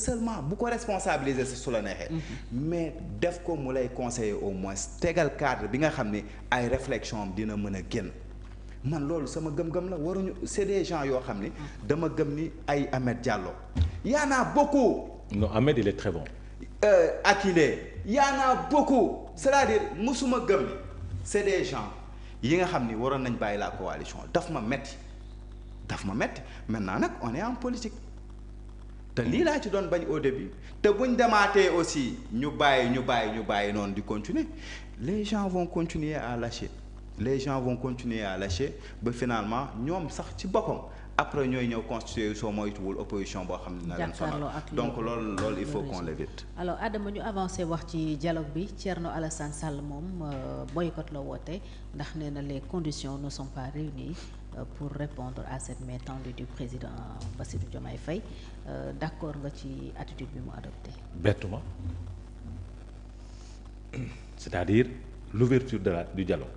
seulement bu ko responsabiliser su la neexee mais def ko mu lay conseiller au moins tegal cadre bi nga xam ne ay réflexion am dina mën a génn man loolu sama gëm-gëm la waruñu c'est des gens yoo xam ni dama gëm ni ay Ahmed Diallo y en a beaucoup. non Ahmed il est très bon. Akile y en a beaucoup c'est-à-dire musuma gëm ni c'est des gens yi nga xam ni waroon nañ bàyyi la coalition daf ma metti maintenant nag on est en politique te lii laa ci doon bañ au début te buñ demaatee aussi ñu bàyyi noonu di continuer les gens vont continuer à lâcher ba finalement ñoom sax ci boppam après ñooy ñëw constituer soo moytuwul opposition boo xam ne na leen sonal donc loolu il faut qu'on l'évite. alors Adama ñu avancé wax ci dialogue bi Thierno Alassane Sall moom boycott la woote ndax nee na les conditions ne sont pas réunies pour répondre à cette main tendue du président Bassirou Diomaye Faye d'accord nga ci attitude bi mu adopté. bettuma c'est-à-dire l'ouverture du dialogue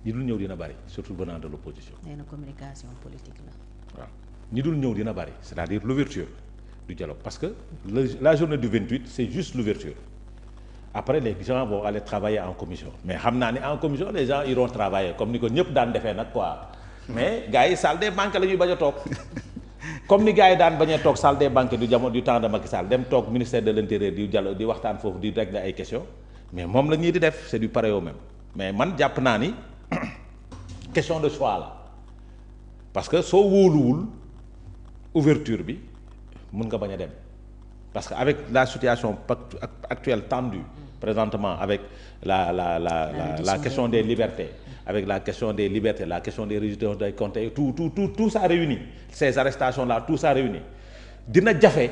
ñi dul ñëw dina bari surtout venant de l'opposition. nee na communication politique la. waaw ñi dul ñëw dina bari c'est-à-dire l'ouverture du dialogue parce que la journée du 28 c'est juste l'ouverture après les gens vont aller travailler en commission mais xam naa ni en commission les gens iront travailler comme ni ko ñëpp daan defee nag quoi mais gars yi salle des banques la ñuy bañ a toog comme ni gars yi daan bañ a toog salle des banques du temps de Macky Sall dem toog ministère de l'intérieur di waxtaan foofu di régler ay questions mais moom la ñuy di def c'est du pareil au même mais man jàpp naa ni question de choix la parce que soo wóoluwul ouverture bi mun nga bañ a dem parce que avec la situation actuelle tendue présentement avec la question des libertés avec la question des libertés la question des résultats des comptes tout ça réuni ces arrestations là tout ça réuni dina jafe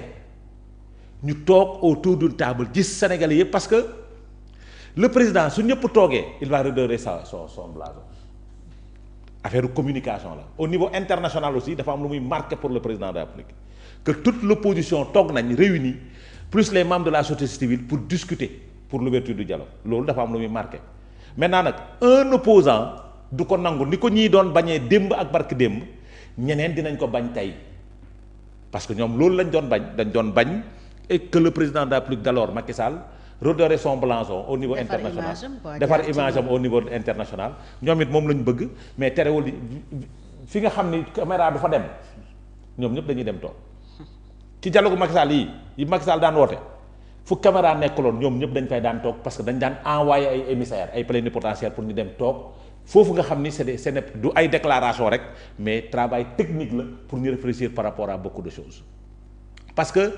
ñu toog autour d'une table gis Sénégalais yëpp parce que le président su ñëpp toogee il va redorer son blason affaire communication la au niveau international aussi dafa am lu muy marqué pour le président de la République que toute l'opposition toog nañ réunis plus les membres de la société civile pour discuter pour l'ouverture du dialogue loolu dafa am lu muy marqué maintenant nag un opposant du ko nangu ni ko ñii doon bañee démb ak barki démb ñeneen dinañ ko bañ tey parce que ñoom loolu lañ doon bañ et que le président de la République d'alors Macky Sall redorer son blason au niveau international defar image am au niveau international ñoom it moom lañ bëgg mais terewul fi nga xam ni caméra du fa dem ñoom ñëpp dañuy dem toog ci dialogue Macky Sall yi Macky Sall daan woote fu caméra nekkuloon ñoom ñëpp dañ fay daan toog parce que dañ daan envoyer ay émissaires ay plénipotentiaires pour ñu dem toog foofu nga xam ni c'est du ay déclaration rek mais travail technique la pour ñu réfléchir par rapport à beaucoup de choses parce que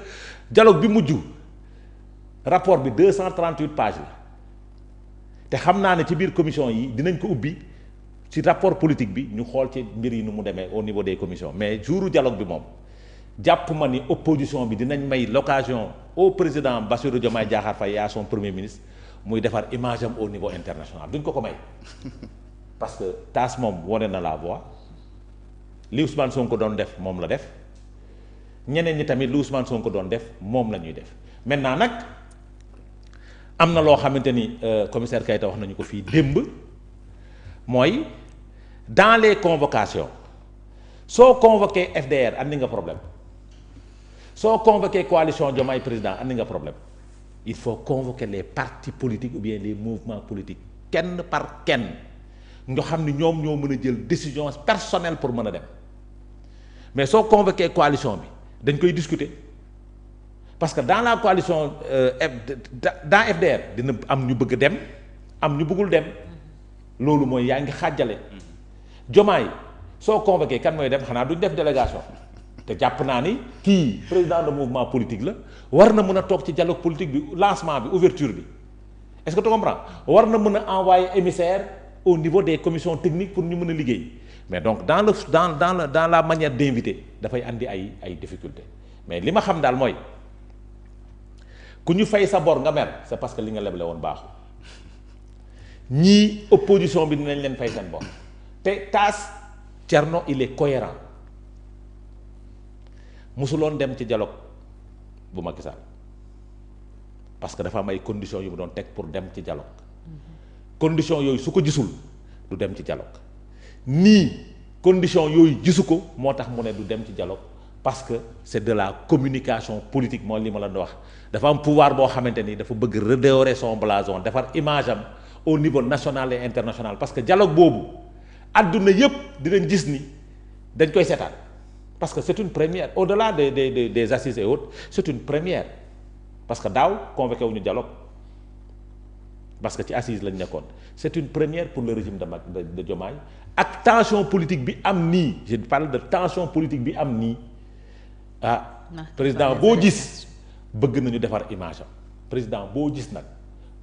dialogue bi mujj rapport bi 238 pages la te xam naa ne ci biir commission yi dinañ ko ubbi ci rapport politique bi ñu xool ci mbir yi nu mu demee au niveau des commissions mais jouru dialogue bi moom jàpp ma ni opposition bi dinañ may l'occasion au président Bassirou Diomaye Diakhar Faye et à son premier ministre muy defar image am au niveau international duñ ko may parce que taas moom wane na la voie li Ousmane Sonko doon def moom la def ñeneen ñi tamit li Ousmane Sonko doon def moom la ñuy def maintenant nag am na loo xamante ni commissaire Keita wax nañu ko fii démb mooy dans les convocations soo convoqué FDR andi nga problème soo convoqué coalition Diomaye président andi nga problème il faut convoquer les partis politiques ou bien les mouvements politiques kenn par kenn nga xam ni ñoom ñoo mën a jël décision personnelle pour mën a dem mais soo convoqué coalition bi dañ koy discuter parce que dans la coalition dans FDR dina am ñu bëgg dem am ñu bëggul dem loolu mooy yaa ngi xàjjale Diomaye soo convoqué kan mooy dem xanaa duñ def délégation te jàpp naa ni kii président de mouvement politique la war na mën a toog ci dialogue politique bi lancement bi ouverture bi est-ce que tu comprends war na mën a envoyer émissaire au niveau des commissions techniques pour ñu mën a liggéey mais donc dans la manière d'inviter dafay andi ay difficultés mais li ma xam daal mooy ku ñu fay sa bor nga mer c'est parce que li nga leble woon baaxul ñii opposition bi dinañ leen fay seen bor te taas Thierno il est cohérent musuloon dem ci dialogue bu Macky Sall parce que dafa am ay conditions yu mu doon teg pour dem ci dialogue conditions yooyu su ko gisul du dem ci dialogue nii conditions yooyu gisu ko moo tax mu ne du dem ci dialogue parce que c'est de la communication politique mooy li ma la doon wax dafa am pouvoir boo xamante ni dafa bëgg redorer son blason defar image am au niveau national et international parce que dialogue boobu adduna yépp dinañ gis ni dañ koy seetaan parce que c'est une première au-delà des assises et autres c'est une première parce que daaw convoqué wuñu dialogue parce que ci assise lañ nekkoon c'est une première pour le régime de Diomaye ak tension politique bi am nii je parle de tension politique bi am nii président boo gis bëgg nañu defar image am président boo gis nag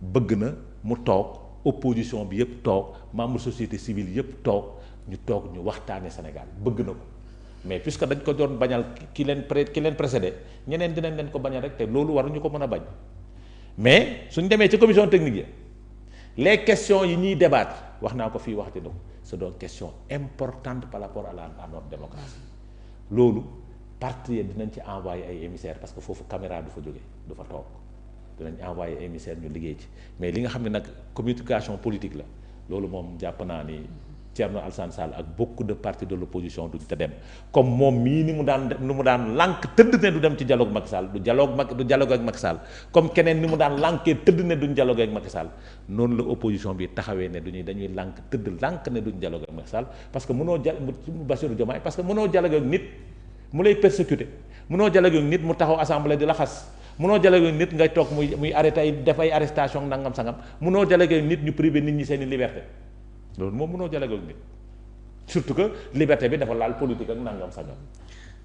bëgg na mu toog opposition bi yëpp toog membre société civile yëpp toog ñu waxtaane Sénégal bëgg na ko mais puisque dañ ko doon bañal ki leen précédé ñeneen dinañ leen ko bañal rek te loolu waruñu ko mën a bañ mais suñ demee ci commission technique yi les questions yi ñuy débattre wax naa ko fii waxti do c'est donc question importante par rapport à notre démocratie loolu parti yi dinañ ci envoyer ay émissaires parce que foofu caméra du fa jóge du fa toog dinañ envoyer ay émissaires ñu liggéey ci mais li nga xam ne nag communication politique la loolu moom jàpp naa ni Thierno Alassane Sall ak beaucoup de partis de l'opposition duñ te dem comme moom mii ni mu daan lànk tëdd ne du dem ci dialogue Macky Sall du dialogue ak Macky Sall comme keneen ni mu daan lànkee tëdd ne duñ dialogue ak Macky Sall noonu la opposition bi taxawee ne dañuy lànk ne duñ dialogue ak Macky Sall parce que mënoo Bassirou Diomaye parce que mënoo dialogue ak nit mu lay persécuter mënoo dialogue ak nit mu taxaw assemblée di la xas mënoo dialogue ak nit ngay toog muy arrêté ay def ay arrestation nangam sangam mënoo dialogue ak nit ñu privé nit ñi seeni liberté loolu moom mënoo dialogue ak nit surtout que liberté bi dafa laal politique ak nangam sangam.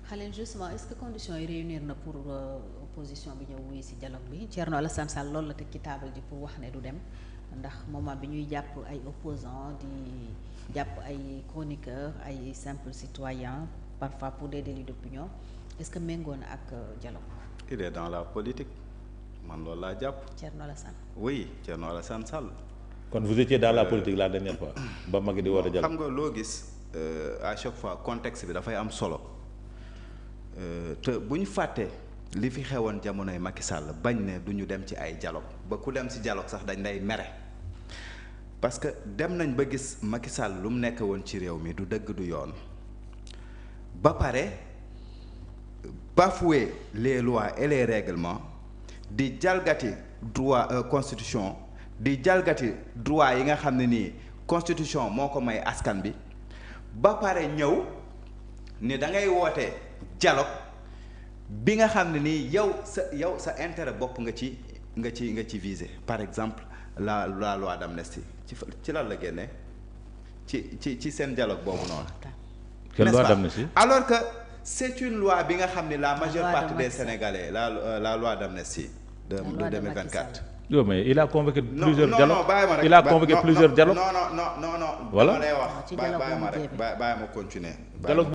Khalil justement est-ce que conditions yi réunir na pour opposition bi ñëw wuyu ci dialogue bi Thierno Alassane Sall loolu la teg ci table ji pour wax ne du dem ndax moment bi ñuy jàpp ay opposants di jàpp ay chroniqueurs ay simples citoyens parfois pour des délits d'opinion est-ce que méngoo na ak dialogue. il est dans la politique man loolu laa jàpp. Thierno Alassane. oui Thierno Alassane Sall. kon vous étiez dans la politique la dernière fois ba mag di war a dialogue. xam nga loo gis à chaque fois contexte bi dafay am solo te bu ñu fàttee li fi xewoon jamonoy Macky Sall bañ ne du ñu dem ci ay dialogue ba ku dem ci dialogue sax dañ lay mere parce que dem nañ ba gis Macky Sall lu mu nekk woon ci réew mi du dëgg du yoon ba pare bafouer les lois et les règlements di jalgati droit constitution di jalgati droit yi nga xam ne nii constitution moo ko may askan bi ba pare ñëw ni da ngay woote dialogue bi nga xam ne nii yow sa intérêt bopp nga ci viser par exemple la loi d'amnistie ci lan la génnee ci seen dialogue boobu noonu. quelle loi d'amnistie? Alors que c'est une loi bi nga xam ne la majeure partie des Sénégalais la loi d'amnistie de 2024. non mais il a convoqué plusieurs dialogues il a convoqué plusieurs dialogues. non. voilà dama lay wax bàyyi ma rek bàyyi ma continuer.